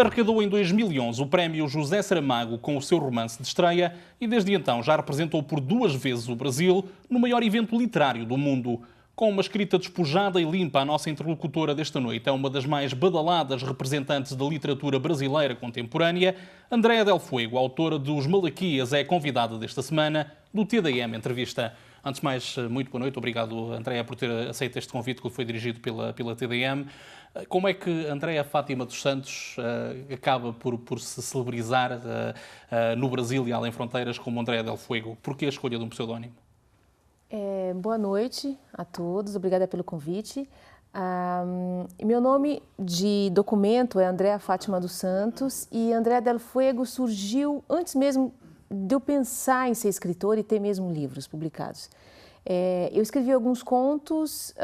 Arrecadou em 2011 o prémio José Saramago com o seu romance de estreia e desde então já representou por 2 vezes o Brasil no maior evento literário do mundo. Com uma escrita despojada e limpa, a nossa interlocutora desta noite é uma das mais badaladas representantes da literatura brasileira contemporânea. Andréa Del Fuego, autora de Os Malaquias, é a convidada desta semana do TDM Entrevista. Antes de mais, muito boa noite. Obrigado, Andréa, por ter aceito este convite que foi dirigido pela TDM. Como é que Andréa Fátima dos Santos acaba por se celebrizar no Brasil e além fronteiras como Andréa Del Fuego? Porquê a escolha de um pseudónimo? Boa noite a todos, obrigada pelo convite. Meu nome de documento é Andréa Fátima dos Santos e Andréa Del Fuego surgiu antes mesmo de eu pensar em ser escritora e ter mesmo livros publicados. Eu escrevi alguns contos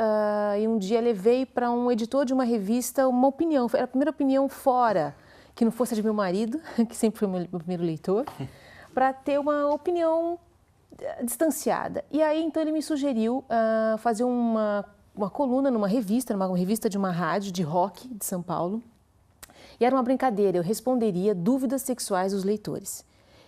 e um dia levei para um editor de uma revista uma opinião, era a primeira opinião fora, que não fosse a de meu marido, que sempre foi meu primeiro leitor, para ter uma opinião distanciada. E aí, então, ele me sugeriu fazer uma coluna numa revista de uma rádio de rock de São Paulo. E era uma brincadeira, eu responderia dúvidas sexuais dos leitores.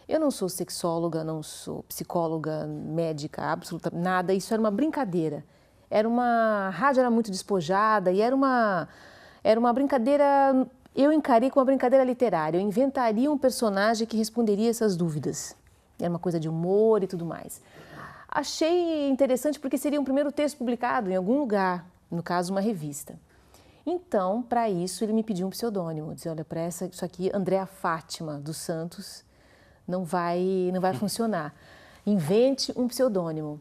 Eu não sou sexóloga, não sou psicóloga, médica, absolutamente nada, isso era uma brincadeira. A rádio era muito despojada e era uma brincadeira, eu encarei como uma brincadeira literária, eu inventaria um personagem que responderia essas dúvidas. Era uma coisa de humor e tudo mais. Achei interessante porque seria um primeiro texto publicado em algum lugar, no caso uma revista. Então, para isso, ele me pediu um pseudônimo. Dizia, olha, para isso aqui, Andréa Fátima dos Santos, não vai funcionar. Invente um pseudônimo.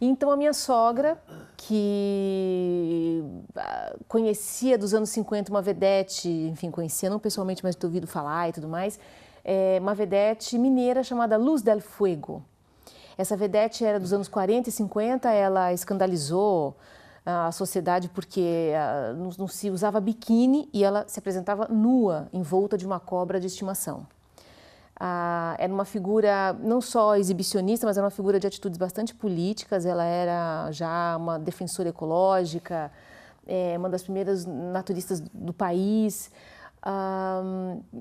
Então, a minha sogra, que conhecia dos anos 50 uma vedete, enfim, conhecia não pessoalmente, mas tinha ouvido falar e tudo mais, uma vedete mineira chamada Luz del Fuego. Essa vedete era dos anos 40 e 50, ela escandalizou a sociedade porque não se usava biquíni e ela se apresentava nua, envolta de uma cobra de estimação. Era uma figura não só exibicionista, mas era uma figura de atitudes bastante políticas, ela era já uma defensora ecológica, uma das primeiras naturistas do país.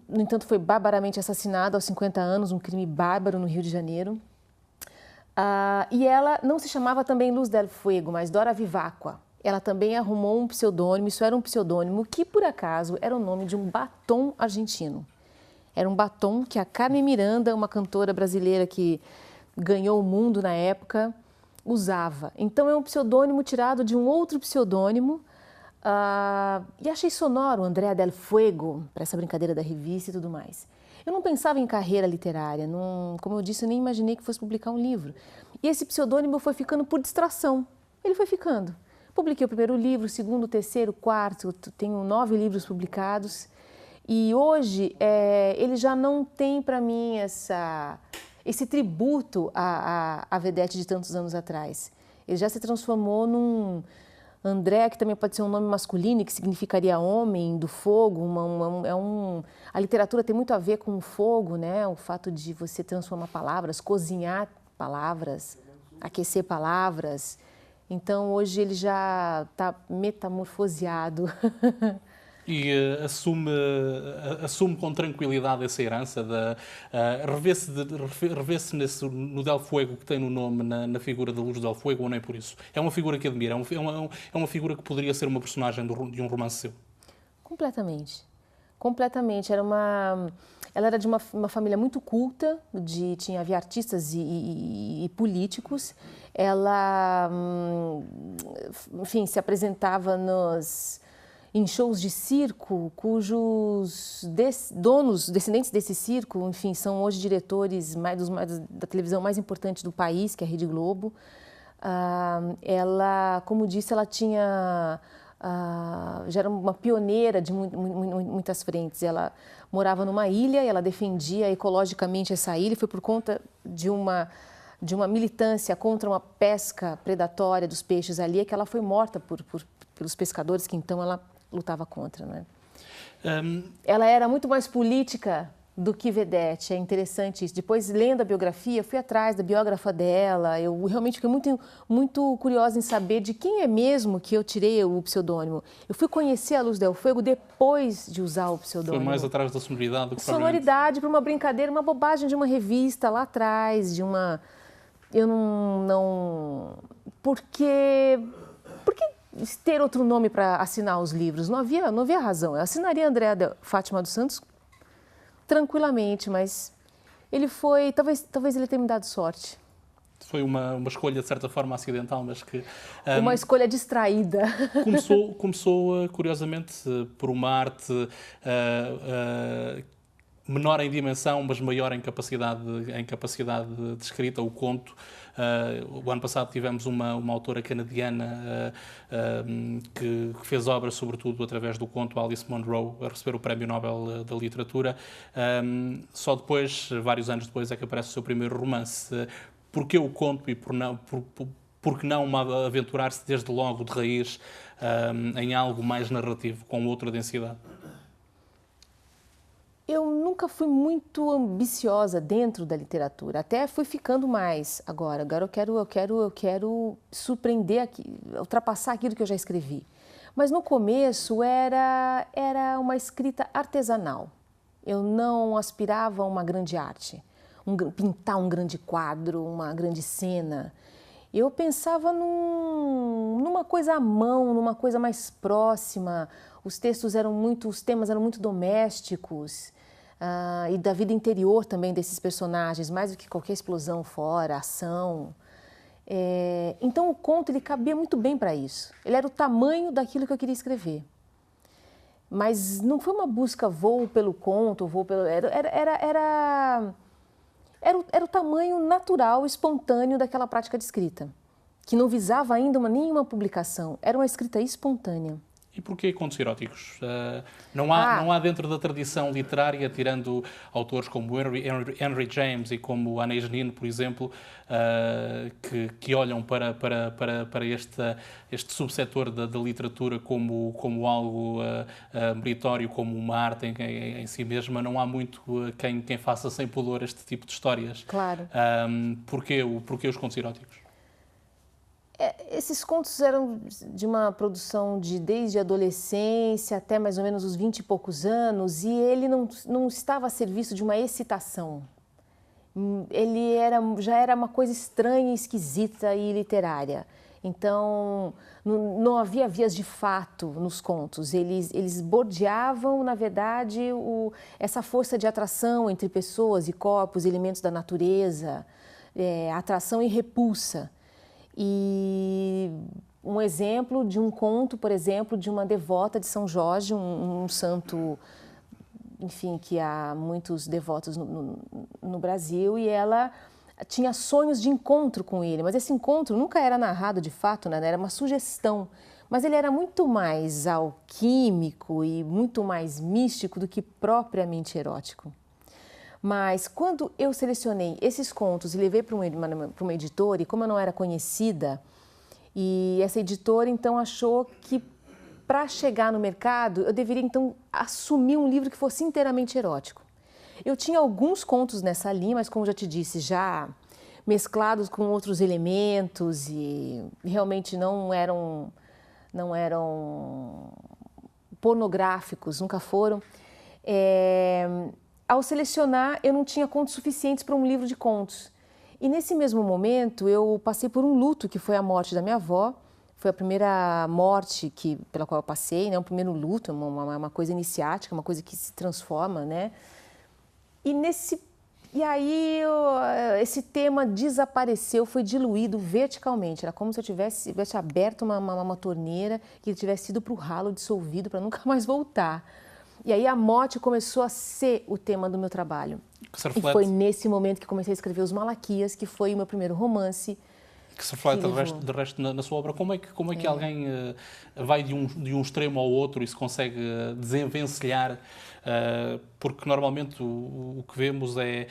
No entanto, foi barbaramente assassinada aos 50 anos, um crime bárbaro no Rio de Janeiro. E ela não se chamava também Luz del Fuego, mas Dora Vivacqua. Ela também arrumou um pseudônimo, isso era um pseudônimo que, por acaso, era o nome de um batom argentino. Era um batom que a Carmen Miranda, uma cantora brasileira que ganhou o mundo na época, usava. Então, é um pseudônimo tirado de um outro pseudônimo. E achei sonoro Andréa Del Fuego para essa brincadeira da revista e tudo mais. Eu não pensava em carreira literária, como eu disse, eu nem imaginei que fosse publicar um livro. E esse pseudônimo foi ficando por distração, ele foi ficando. Publiquei o primeiro livro, o segundo, o terceiro, o quarto, tenho 9 livros publicados. E hoje ele já não tem para mim esse tributo à vedete de tantos anos atrás. Ele já se transformou num André, que também pode ser um nome masculino, que significaria homem do fogo. A literatura tem muito a ver com o fogo, né? O fato de você transformar palavras, cozinhar palavras, aquecer palavras. Então, hoje ele já está metamorfoseado. E assume com tranquilidade essa herança, revê-se no Del Fuego que tem no nome, na figura da Luz Del Fuego, ou nem por isso? É uma figura que admira, é uma figura que poderia ser uma personagem de um romance seu? Completamente. Completamente. Ela era de uma família muito culta, havia artistas e políticos. Ela, enfim, se apresentava em shows de circo, cujos descendentes desse circo, enfim, são hoje diretores da televisão mais importante do país, que é a Rede Globo. Ela, como disse, ela já era uma pioneira de muitas frentes. Ela morava numa ilha e ela defendia ecologicamente essa ilha. Foi por conta de uma militância contra uma pesca predatória dos peixes ali que ela foi morta pelos pescadores que então ela lutava contra, né? Ela era muito mais política do que vedete. É interessante isso. Depois, lendo a biografia, fui atrás da biógrafa dela. Eu realmente fiquei muito curiosa em saber de quem é mesmo que eu tirei o pseudônimo. Eu fui conhecer a Luz del Fuego depois de usar o pseudônimo. Foi mais atrás da sonoridade do que sonoridade para uma brincadeira, uma bobagem de uma revista lá atrás, de uma... Eu não... Porque ter outro nome para assinar os livros? Não havia razão. Eu assinaria Andréa Fátima dos Santos tranquilamente, mas ele foi... Talvez ele tenha me dado sorte. Foi uma escolha, de certa forma, acidental, mas que... Uma escolha distraída. Começou, curiosamente, por uma arte menor em dimensão, mas maior em capacidade de escrita, o conto. O ano passado tivemos uma autora canadiana que fez obras, sobretudo através do conto, Alice Munro, a receber o Prémio Nobel da Literatura. Só depois, vários anos depois, é que aparece o seu primeiro romance. Porquê o conto e por que não aventurar-se desde logo de raiz em algo mais narrativo, com outra densidade? Eu nunca fui muito ambiciosa dentro da literatura, até fui ficando mais agora. Agora eu quero surpreender, ultrapassar aquilo que eu já escrevi. Mas no começo era uma escrita artesanal. Eu não aspirava a uma grande arte, pintar um grande quadro, uma grande cena. Eu pensava numa coisa à mão, numa coisa mais próxima. Os temas eram muito domésticos. E da vida interior também desses personagens, mais do que qualquer explosão fora, ação. Então o conto ele cabia muito bem para isso. Ele era o tamanho daquilo que eu queria escrever. Mas não foi uma busca voo pelo conto, era o tamanho natural, espontâneo daquela prática de escrita, que não visava ainda nenhuma publicação, era uma escrita espontânea. E porquê contos eróticos? Não há dentro da tradição literária, tirando autores como Henry James e como Anais Nin, por exemplo, que olham para este subsetor da literatura como algo meritório, como uma arte em si mesma. Não há muito quem faça sem pudor este tipo de histórias. Claro. Porquê os contos eróticos? Esses contos eram de uma produção desde a adolescência até mais ou menos os 20 e poucos anos, e ele não estava a serviço de uma excitação. Ele já era uma coisa estranha, esquisita e literária. Então, não havia vias de fato nos contos. Eles bordeavam, na verdade, essa força de atração entre pessoas e corpos, elementos da natureza, atração e repulsa. E um exemplo de um conto, por exemplo, de uma devota de São Jorge, um santo, enfim, que há muitos devotos no Brasil, e ela tinha sonhos de encontro com ele, mas esse encontro nunca era narrado de fato, né? Era uma sugestão, mas ele era muito mais alquímico e muito mais místico do que propriamente erótico. Mas quando eu selecionei esses contos e levei para uma editora, e como eu não era conhecida, e essa editora então achou que para chegar no mercado eu deveria então assumir um livro que fosse inteiramente erótico. Eu tinha alguns contos nessa linha, mas como já te disse, já mesclados com outros elementos e realmente não eram pornográficos, nunca foram. Ao selecionar, eu não tinha contos suficientes para um livro de contos. E nesse mesmo momento, eu passei por um luto, que foi a morte da minha avó. Foi a primeira morte pela qual eu passei, né? O primeiro luto, uma coisa iniciática, uma coisa que se transforma, né? E aí esse tema desapareceu, foi diluído verticalmente. Era como se eu tivesse aberto uma torneira que ele tivesse ido para o ralo, dissolvido, para nunca mais voltar. E aí a morte começou a ser o tema do meu trabalho. E foi nesse momento que comecei a escrever Os Malaquias, que foi o meu primeiro romance. Que se reflete de resto na sua obra. Como é que alguém vai de um extremo ao outro e se consegue desenvencilhar Porque normalmente o que vemos é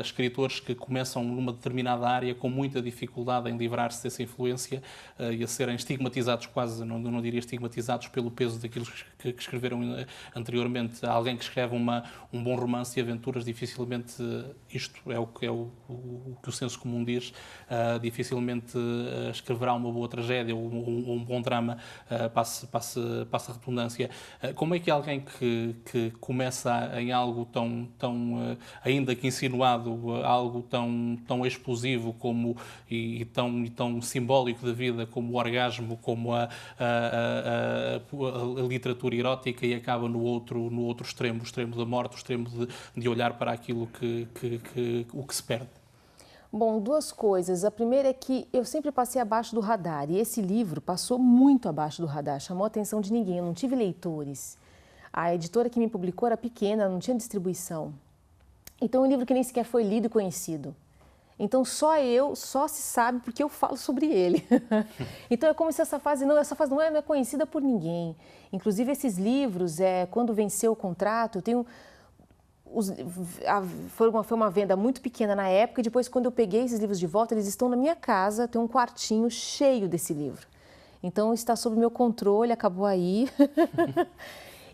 escritores que começam numa determinada área com muita dificuldade em livrar-se dessa influência e a serem estigmatizados quase, não diria estigmatizados pelo peso daquilo que escreveram anteriormente. Alguém que escreve um bom romance e aventuras, dificilmente, isto é o que o senso comum diz, dificilmente escreverá uma boa tragédia ou um bom drama, passe a redundância. Como é que alguém que começa em algo tão ainda que insinuado, algo tão explosivo e tão simbólico da vida como o orgasmo, como a literatura erótica, e acaba no outro extremo, o extremo da morte, o extremo de olhar para aquilo o que se perde? Bom, duas coisas. A primeira é que eu sempre passei abaixo do radar, e esse livro passou muito abaixo do radar, chamou a atenção de ninguém, eu não tive leitores. A editora que me publicou era pequena, não tinha distribuição. Então, é um livro que nem sequer foi lido e conhecido. Então, só se sabe porque eu falo sobre ele. Então, é como se essa fase não é conhecida por ninguém. Inclusive, esses livros, quando venceu o contrato, eu tenho... Foi uma venda muito pequena na época, e depois, quando eu peguei esses livros de volta, eles estão na minha casa, tem um quartinho cheio desse livro. Então, está sob meu controle, acabou aí.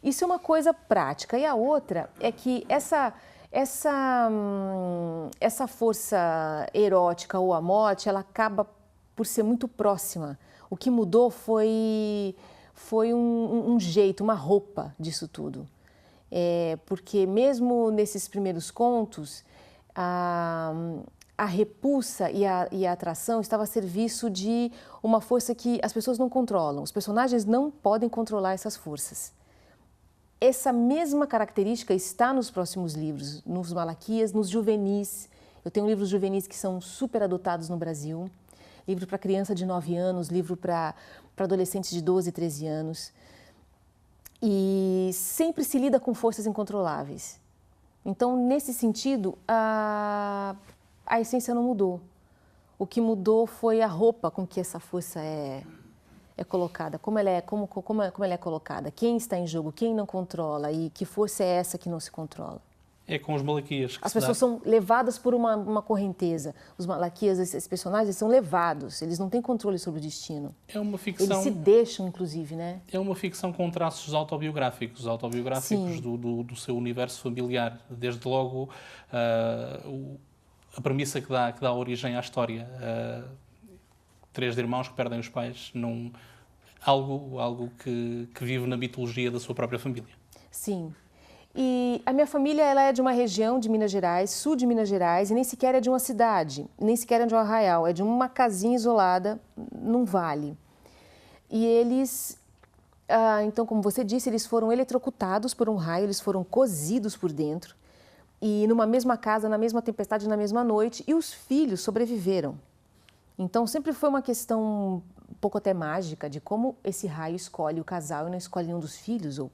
Isso é uma coisa prática. E a outra é que essa força erótica ou a morte, ela acaba por ser muito próxima. O que mudou foi um jeito, uma roupa disso tudo. Porque mesmo nesses primeiros contos, a repulsa e a atração estava a serviço de uma força que as pessoas não controlam. Os personagens não podem controlar essas forças. Essa mesma característica está nos próximos livros, nos Malaquias, nos juvenis. Eu tenho livros juvenis que são super adotados no Brasil. Livro para criança de 9 anos, livro para adolescentes de 12, 13 anos. E sempre se lida com forças incontroláveis. Então, nesse sentido, a essência não mudou. O que mudou foi a roupa com que essa força é colocada, como ela é colocada, quem está em jogo, quem não controla e que força é essa que não se controla. É com os Malaquias que as pessoas são levadas por uma correnteza. Os Malaquias, esses personagens, são levados, eles não têm controle sobre o destino. É uma ficção... Eles se deixam, inclusive, né? É uma ficção com traços autobiográficos do seu universo familiar. Desde logo, a premissa que dá origem à história. 3 irmãos que perdem os pais, algo que vive na mitologia da sua própria família. Sim. E a minha família, ela é de uma região de Minas Gerais, sul de Minas Gerais, e nem sequer é de uma cidade, nem sequer é de um arraial, é de uma casinha isolada num vale. E eles, então, como você disse, eles foram eletrocutados por um raio, eles foram cozidos por dentro, e numa mesma casa, na mesma tempestade, na mesma noite, e os filhos sobreviveram. Então, sempre foi uma questão um pouco até mágica de como esse raio escolhe o casal e não escolhe nenhum dos filhos, ou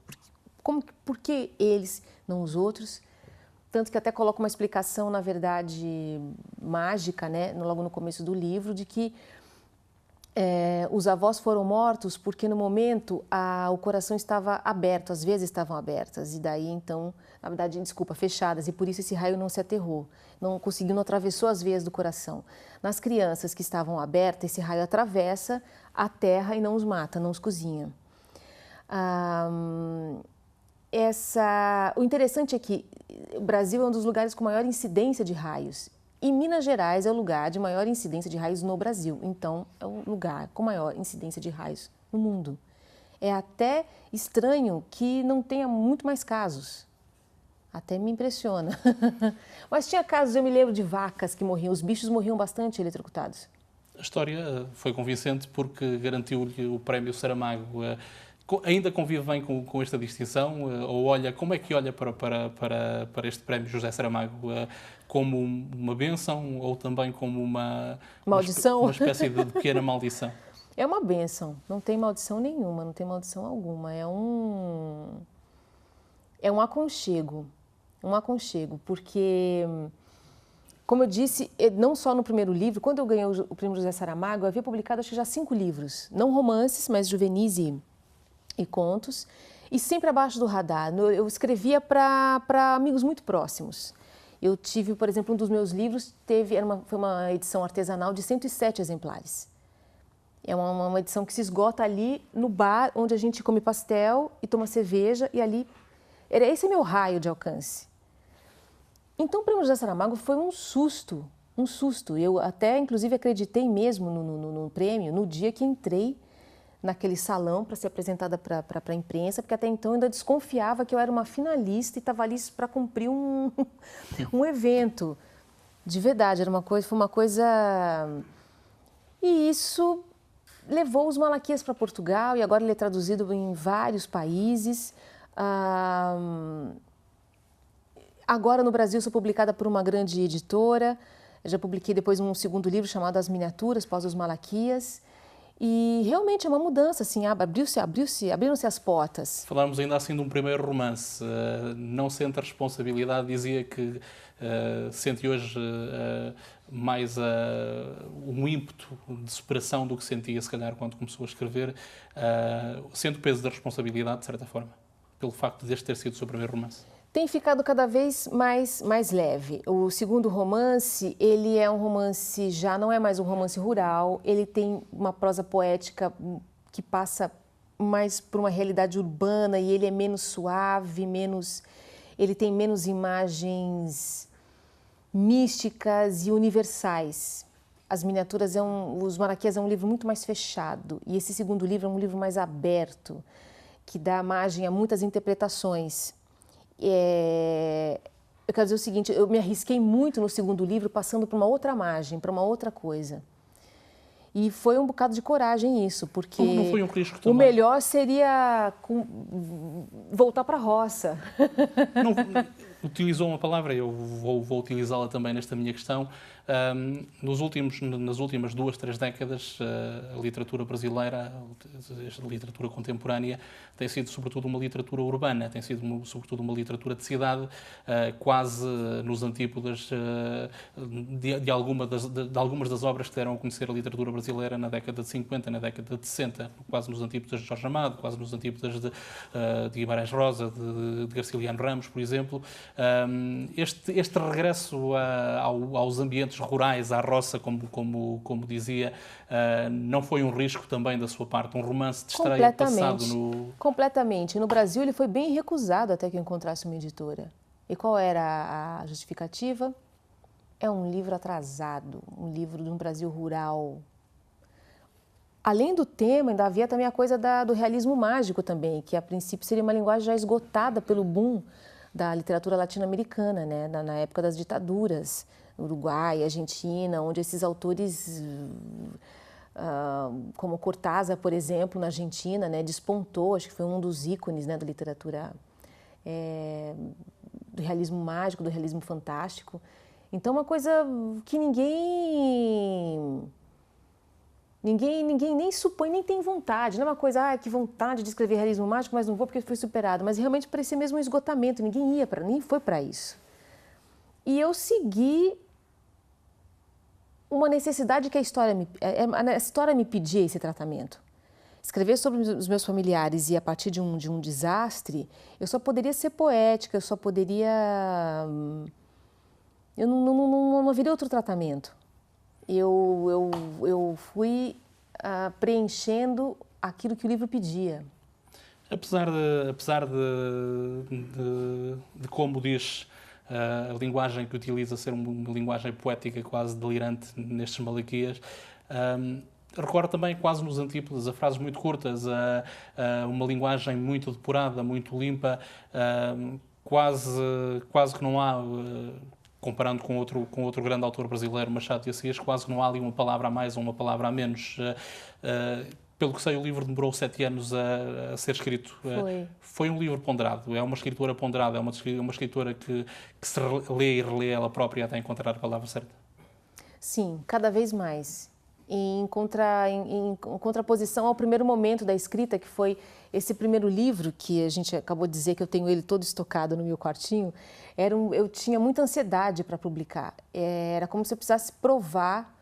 por que eles, não os outros. Tanto que até coloco uma explicação, na verdade, mágica, né, logo no começo do livro, de que os avós foram mortos porque no momento o coração estava aberto, as veias estavam abertas, e daí então, na verdade, fechadas, e por isso esse raio não se aterrou, não atravessou as veias do coração. Nas crianças que estavam abertas, esse raio atravessa a terra e não os mata, não os cozinha. O interessante é que o Brasil é um dos lugares com maior incidência de raios. E Minas Gerais é o lugar de maior incidência de raios no Brasil. Então, é o lugar com maior incidência de raios no mundo. É até estranho que não tenha muito mais casos. Até me impressiona. Mas tinha casos, eu me lembro de vacas que morriam, os bichos morriam bastante eletrocutados. A história foi convincente porque garantiu-lhe o prémio Saramago. Ainda convive bem com esta distinção? Ou como é que olha para este prémio José Saramago? Como uma bênção ou também como uma maldição? Uma espécie de pequena maldição? É uma bênção, não tem maldição nenhuma, não tem maldição alguma. É um aconchego, porque, como eu disse, não só no primeiro livro, quando eu ganhei o prêmio José Saramago, eu havia publicado acho que já 5 livros, não romances, mas juvenis e contos. e sempre abaixo do radar. Eu escrevia para amigos muito próximos. Eu tive, por exemplo, um dos meus livros foi uma edição artesanal de 107 exemplares. É uma edição que se esgota ali no bar onde a gente come pastel e toma cerveja, e ali esse é meu raio de alcance. Então, o Prêmio José Saramago foi um susto, um susto. Eu até, inclusive, acreditei mesmo no prêmio no dia que entrei naquele salão para ser apresentada para a imprensa, porque até então eu ainda desconfiava que eu era uma finalista e estava ali para cumprir um evento. De verdade, foi uma coisa... E isso levou os Malaquias para Portugal, e agora ele é traduzido em vários países. Agora no Brasil sou publicada por uma grande editora. Eu já publiquei depois um segundo livro chamado As Miniaturas, pós os Malaquias. E realmente é uma mudança, assim, abriram-se as portas. Falámos ainda assim de um primeiro romance. Não sente a responsabilidade, dizia que sente hoje mais um ímpeto de superação do que sentia, se calhar, quando começou a escrever. Sente o peso da responsabilidade, de certa forma, pelo facto de este ter sido o seu primeiro romance. Tem ficado cada vez mais leve. O segundo romance, ele é um romance, já não é mais um romance rural, ele tem uma prosa poética que passa mais por uma realidade urbana, e ele é menos suave, ele tem menos imagens místicas e universais. As Miniaturas Os Malaquias é um livro muito mais fechado, e esse segundo livro é um livro mais aberto, que dá margem a muitas interpretações. Eu quero dizer o seguinte, eu me arrisquei muito no segundo livro, passando para uma outra margem, para uma outra coisa. E foi um bocado de coragem isso, porque não foi um risco também? O melhor seria voltar para a roça. Não, utilizou uma palavra, eu vou utilizá-la também nesta minha questão. Nas últimas 2, 3 décadas, a literatura brasileira, a literatura contemporânea, tem sido sobretudo uma literatura urbana, tem sido sobretudo uma literatura de cidade, quase nos antípodas de algumas das obras que deram a conhecer a literatura brasileira na década de 50, na década de 60, quase nos antípodas de Jorge Amado, quase nos antípodas de Guimarães Rosa, de Graciliano Ramos, por exemplo. Este regresso aos ambientes rurais, à roça, como dizia, não foi um risco também da sua parte? Um romance de estreia passado no... Completamente. No Brasil ele foi bem recusado até que eu encontrasse uma editora. E qual era a justificativa? É um livro atrasado, um livro de um Brasil rural. Além do tema, ainda havia também a coisa do realismo mágico também, que a princípio seria uma linguagem já esgotada pelo boom da literatura latino-americana, né? Na época das ditaduras, Uruguai, Argentina, onde esses autores, como Cortázar, por exemplo, na Argentina, né, despontou, acho que foi um dos ícones, né, da literatura do realismo mágico, do realismo fantástico. Então, uma coisa que ninguém nem supõe, nem tem vontade. Não é uma coisa, que vontade de escrever realismo mágico, mas não vou porque foi superado. Mas realmente parecia mesmo um esgotamento, nem foi para isso. E eu segui uma necessidade que a história me pedia, esse tratamento. Escrever sobre os meus familiares e a partir de um desastre, eu só poderia ser poética, eu não haveria outro tratamento. Eu fui preenchendo aquilo que o livro pedia. Apesar de como diz, a linguagem que utiliza ser uma linguagem poética quase delirante nestes Malaquias, recorre também quase nos antípodas a frases muito curtas, uma linguagem muito depurada, muito limpa, quase que não há... comparando com outro grande autor brasileiro, Machado de Assis, quase que não há ali uma palavra a mais ou uma palavra a menos. Pelo que sei, o livro demorou 7 anos a ser escrito. Foi um livro ponderado, é uma escritora ponderada, é uma escritora que se lê e relê ela própria até encontrar a palavra certa. Sim, cada vez mais. Em contraposição ao primeiro momento da escrita, que foi esse primeiro livro, que a gente acabou de dizer que eu tenho ele todo estocado no meu quartinho, eu tinha muita ansiedade para publicar. Era como se eu precisasse provar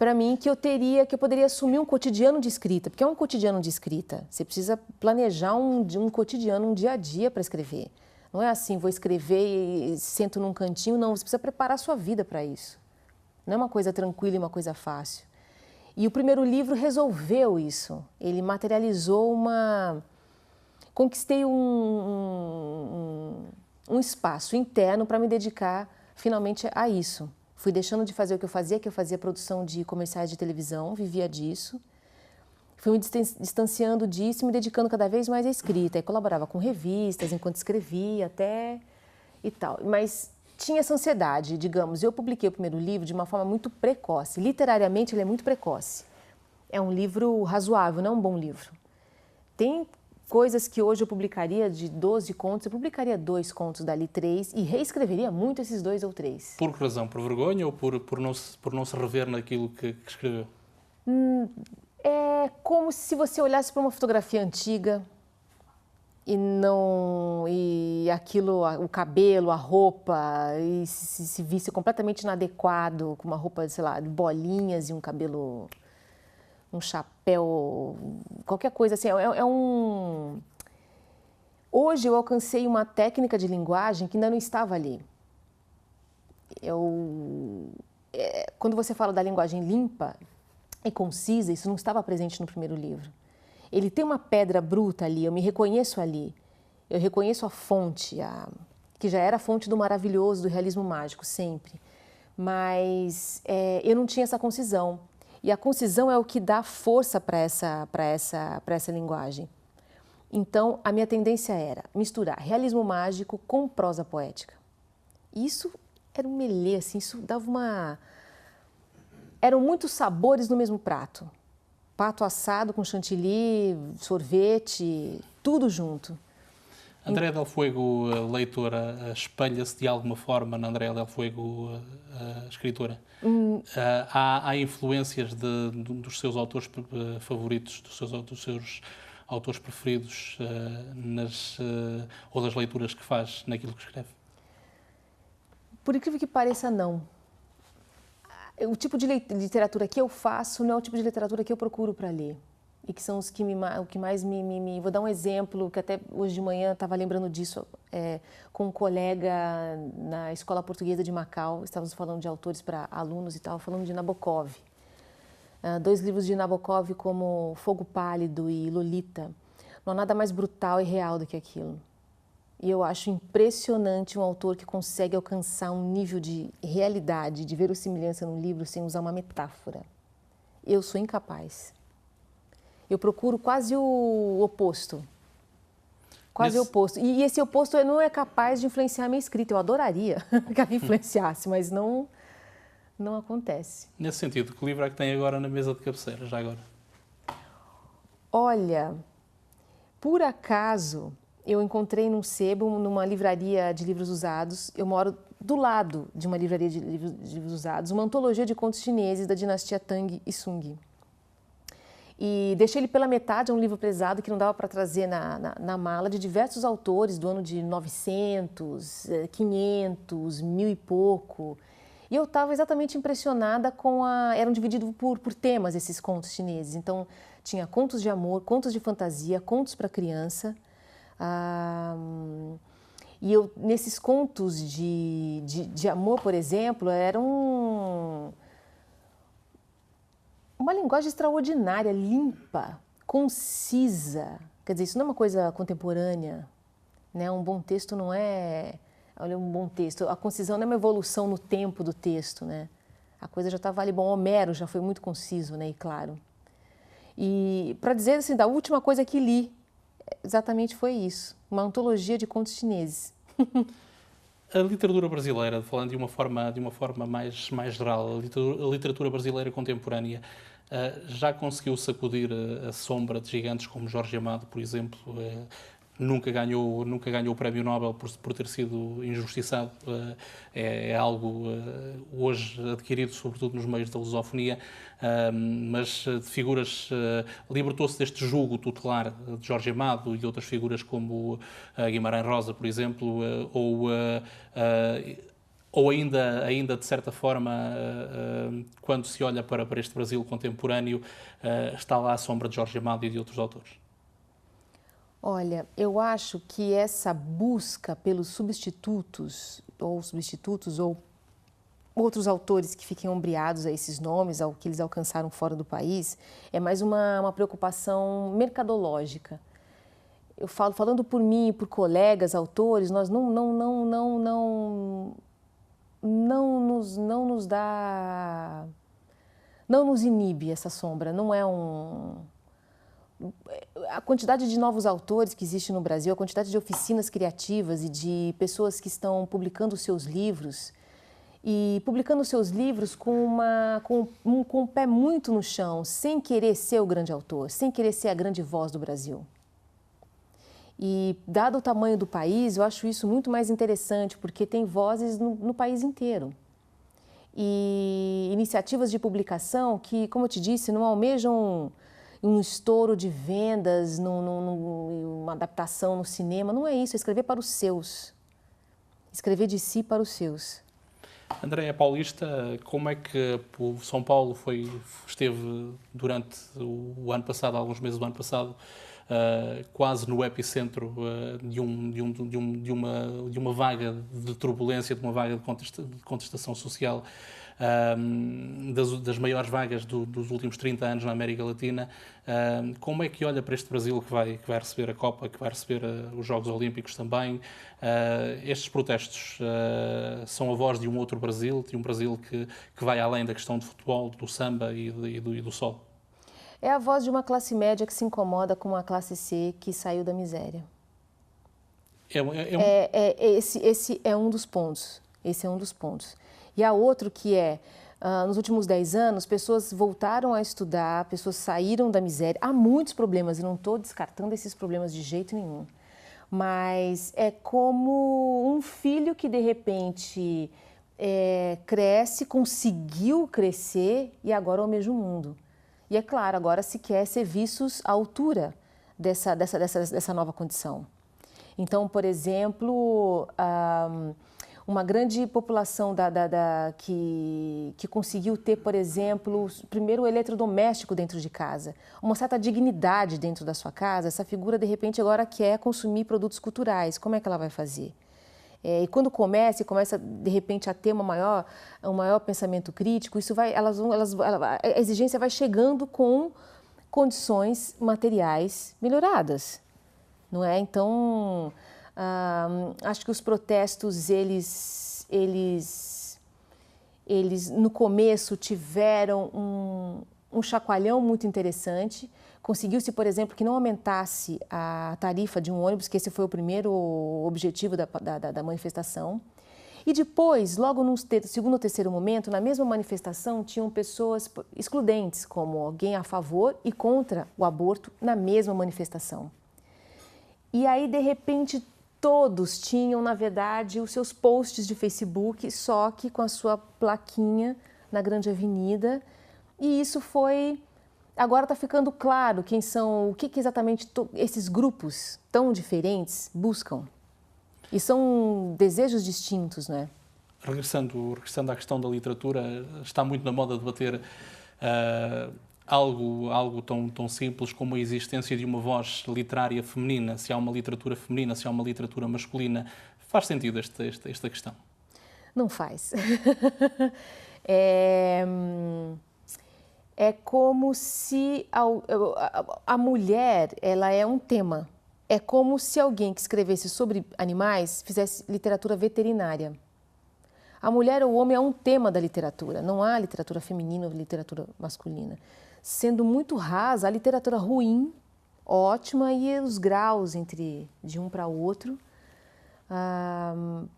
para mim que eu poderia assumir um cotidiano de escrita, porque é um cotidiano de escrita. Você precisa planejar um cotidiano, um dia a dia para escrever. Não é assim, vou escrever e sento num cantinho, não. Você precisa preparar a sua vida para isso. Não é uma coisa tranquila e uma coisa fácil. E o primeiro livro resolveu isso. Ele materializou Conquistei um espaço interno para me dedicar finalmente a isso. Fui deixando de fazer o que eu fazia produção de comerciais de televisão, vivia disso. Fui me distanciando disso e me dedicando cada vez mais à escrita. E colaborava com revistas enquanto escrevia até e tal. Mas tinha essa ansiedade, digamos. Eu publiquei o primeiro livro de uma forma muito precoce. Literariamente, ele é muito precoce. É um livro razoável, não é um bom livro. Tem coisas que hoje eu publicaria de 12 contos, eu publicaria 2 contos, dali 3, e reescreveria muito esses 2 ou 3. Por que razão? Por vergonha ou por não se rever naquilo que escreveu? É como se você olhasse para uma fotografia antiga e aquilo, o cabelo, a roupa, e se visse completamente inadequado, com uma roupa, sei lá, de bolinhas e um cabelo, um chapéu, qualquer coisa assim. Hoje eu alcancei uma técnica de linguagem que ainda não estava ali. Quando você fala da linguagem limpa e concisa, isso não estava presente no primeiro livro. Ele tem uma pedra bruta ali, eu me reconheço ali. Eu reconheço a fonte, que já era a fonte do maravilhoso, do realismo mágico, sempre. Mas eu não tinha essa concisão. E a concisão é o que dá força para essa linguagem. Então, a minha tendência era misturar realismo mágico com prosa poética. Isso era um melê, assim, isso dava uma... Eram muitos sabores no mesmo prato. Pato assado com chantilly, sorvete, tudo junto. Andréa Del Fuego, leitora, espelha-se de alguma forma na Andréa Del Fuego, escritora? Há influências dos seus autores favoritos, dos seus autores preferidos ou das leituras que faz naquilo que escreve? Por incrível que pareça, não. O tipo de literatura que eu faço não é o tipo de literatura que eu procuro para ler. E que são os que o que mais me... Vou dar um exemplo, que até hoje de manhã estava lembrando disso com um colega na Escola Portuguesa de Macau. Estávamos falando de autores para alunos e estava falando de Nabokov. 2 livros de Nabokov como Fogo Pálido e Lolita. Não há nada mais brutal e real do que aquilo. E eu acho impressionante um autor que consegue alcançar um nível de realidade, de verossimilhança num livro sem usar uma metáfora. Eu sou incapaz. Eu procuro quase o oposto. Quase o oposto. E esse oposto não é capaz de influenciar a minha escrita. Eu adoraria que ela influenciasse, mas não acontece. Nesse sentido, que livro é que tem agora na mesa de cabeceira, já agora? Olha, por acaso, eu encontrei num sebo, numa livraria de livros usados, eu moro do lado de uma livraria de livros usados, uma antologia de contos chineses da dinastia Tang e Sung. E deixei ele pela metade, é um livro pesado que não dava para trazer na mala, de diversos autores do ano de 900, 500, 1000 e pouco. E eu estava exatamente impressionada com eram divididos por temas esses contos chineses. Então, tinha contos de amor, contos de fantasia, contos para criança. E nesses contos de amor, por exemplo, eram uma linguagem extraordinária, limpa, concisa. Quer dizer, isso não é uma coisa contemporânea, né? Um bom texto não é... Olha, um bom texto. A concisão não é uma evolução no tempo do texto, né? A coisa já estava ali. Bom, Homero já foi muito conciso, né? E claro. E, para dizer assim, da última coisa que li, exatamente foi isso. Uma antologia de contos chineses. A literatura brasileira, falando de uma forma mais geral, a literatura brasileira contemporânea, já conseguiu sacudir a sombra de gigantes como Jorge Amado, por exemplo? Nunca ganhou o Prémio Nobel por ter sido injustiçado. É algo hoje adquirido sobretudo nos meios da lusofonia, mas de figuras... libertou-se deste jugo tutelar de Jorge Amado e de outras figuras como Guimarães Rosa, por exemplo, ou Ou ainda de certa forma, quando se olha para este Brasil contemporâneo, está lá a sombra de Jorge Amado e de outros autores? Olha, eu acho que essa busca pelos substitutos ou outros autores que fiquem ombreados a esses nomes, ao que eles alcançaram fora do país, é mais uma preocupação mercadológica. Eu falando por mim e por colegas autores, nós não nos inibe essa sombra, não é a quantidade de novos autores que existe no Brasil, a quantidade de oficinas criativas e de pessoas que estão publicando seus livros com o pé muito no chão, sem querer ser o grande autor, sem querer ser a grande voz do Brasil. E, dado o tamanho do país, eu acho isso muito mais interessante, porque tem vozes no país inteiro. E iniciativas de publicação que, como eu te disse, não almejam um estouro de vendas, uma adaptação no cinema. Não é isso, é escrever para os seus. Escrever de si para os seus. André é paulista, como é que o São Paulo esteve durante o ano passado, alguns meses do ano passado, quase no epicentro de uma vaga de turbulência, de uma vaga de contestação social, das maiores vagas dos últimos 30 anos na América Latina. Como é que olha para este Brasil que vai receber a Copa, que vai receber os Jogos Olímpicos também? Estes protestos são a voz de um outro Brasil, de um Brasil que vai além da questão de futebol, do samba e do sol? É a voz de uma classe média que se incomoda com uma classe C que saiu da miséria. Esse é um dos pontos. Esse é um dos pontos. E há outro que nos últimos 10 anos, pessoas voltaram a estudar, pessoas saíram da miséria. Há muitos problemas, e não estou descartando esses problemas de jeito nenhum. Mas é como um filho que, de repente, cresce, conseguiu crescer e agora almeja o mundo. E é claro, agora se quer ser vistos à altura dessa nova condição. Então, por exemplo, uma grande população que conseguiu ter, por exemplo, primeiro o eletrodoméstico dentro de casa, uma certa dignidade dentro da sua casa, essa figura de repente agora quer consumir produtos culturais. Como é que ela vai fazer? E quando começa de repente a ter um maior pensamento crítico, a exigência vai chegando com condições materiais melhoradas, não é? Então, acho que os protestos, eles no começo tiveram um chacoalhão muito interessante. Conseguiu-se, por exemplo, que não aumentasse a tarifa de um ônibus, que esse foi o primeiro objetivo da manifestação. E depois, logo no segundo ou terceiro momento, na mesma manifestação, tinham pessoas excludentes, como alguém a favor e contra o aborto, na mesma manifestação. E aí, de repente, todos tinham, na verdade, os seus posts de Facebook, só que com a sua plaquinha na grande avenida. E isso foi... Agora está ficando claro quem são, o que exatamente esses grupos tão diferentes buscam. E são desejos distintos, não é? Regressando à questão da literatura, está muito na moda debater algo tão simples como a existência de uma voz literária feminina, se há uma literatura feminina, se há uma literatura masculina. Faz sentido esta questão? Não faz. É como se a mulher, ela é um tema. É como se alguém que escrevesse sobre animais fizesse literatura veterinária. A mulher ou o homem é um tema da literatura, não há literatura feminina ou literatura masculina. Sendo muito rasa, a literatura ruim, ótima, e os graus de um para o outro.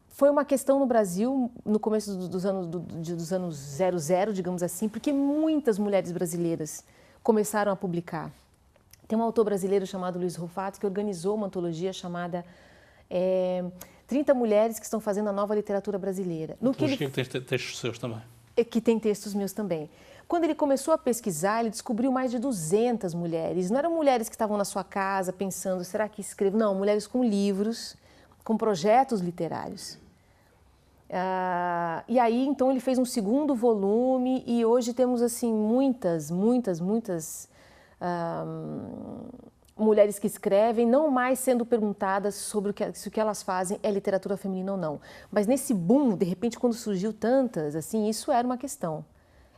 Foi uma questão no Brasil, no começo dos anos 00, digamos assim, porque muitas mulheres brasileiras começaram a publicar. Tem um autor brasileiro chamado Luiz Rufato que organizou uma antologia chamada 30 Mulheres que estão fazendo a nova literatura brasileira. Que tem textos seus também. Que tem textos meus também. Quando ele começou a pesquisar, ele descobriu mais de 200 mulheres. Não eram mulheres que estavam na sua casa pensando, será que escrevo? Não, mulheres com livros, com projetos literários. E aí, então, ele fez um segundo volume e hoje temos, assim, muitas mulheres que escrevem, não mais sendo perguntadas sobre se o que elas fazem é literatura feminina ou não. Mas nesse boom, de repente, quando surgiu tantas, assim, isso era uma questão.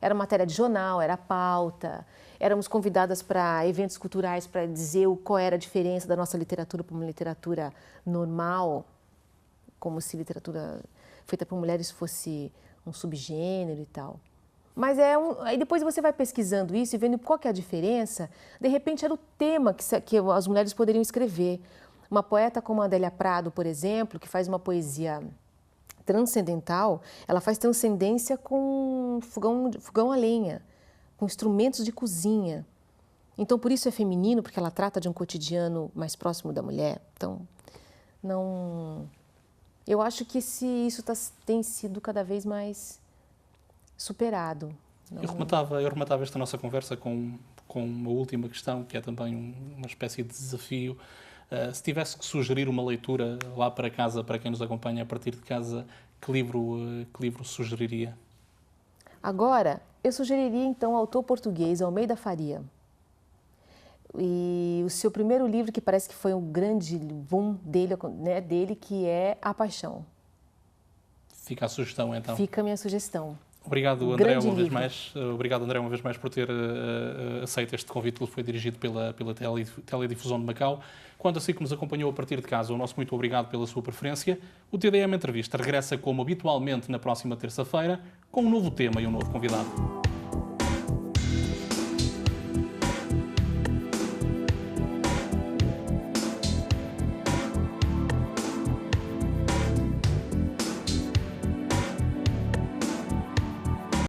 Era matéria de jornal, era pauta, éramos convidadas para eventos culturais para dizer qual era a diferença da nossa literatura para uma literatura normal, como se literatura feita por mulheres fosse um subgênero e tal. Mas aí depois você vai pesquisando isso e vendo qual que é a diferença, de repente era o tema que as mulheres poderiam escrever. Uma poeta como a Adélia Prado, por exemplo, que faz uma poesia transcendental, ela faz transcendência com fogão a lenha, com instrumentos de cozinha. Então, por isso é feminino, porque ela trata de um cotidiano mais próximo da mulher. Então, não... Eu acho que isso tem sido cada vez mais superado. Não... Eu rematava esta nossa conversa com uma última questão, que é também uma espécie de desafio. Se tivesse que sugerir uma leitura lá para casa, para quem nos acompanha a partir de casa, que livro sugeriria? Agora, eu sugeriria então o autor português Almeida Faria. E o seu primeiro livro, que parece que foi um grande boom dele, que é A Paixão. Fica a sugestão, então. Fica a minha sugestão. Obrigado, André, uma vez mais. Obrigado, André, uma vez mais por ter aceito este convite. Ele foi dirigido pela Teledifusão de Macau. Quanto a si que nos acompanhou a partir de casa, o nosso muito obrigado pela sua preferência. O TDM Entrevista regressa, como habitualmente, na próxima terça-feira, com um novo tema e um novo convidado.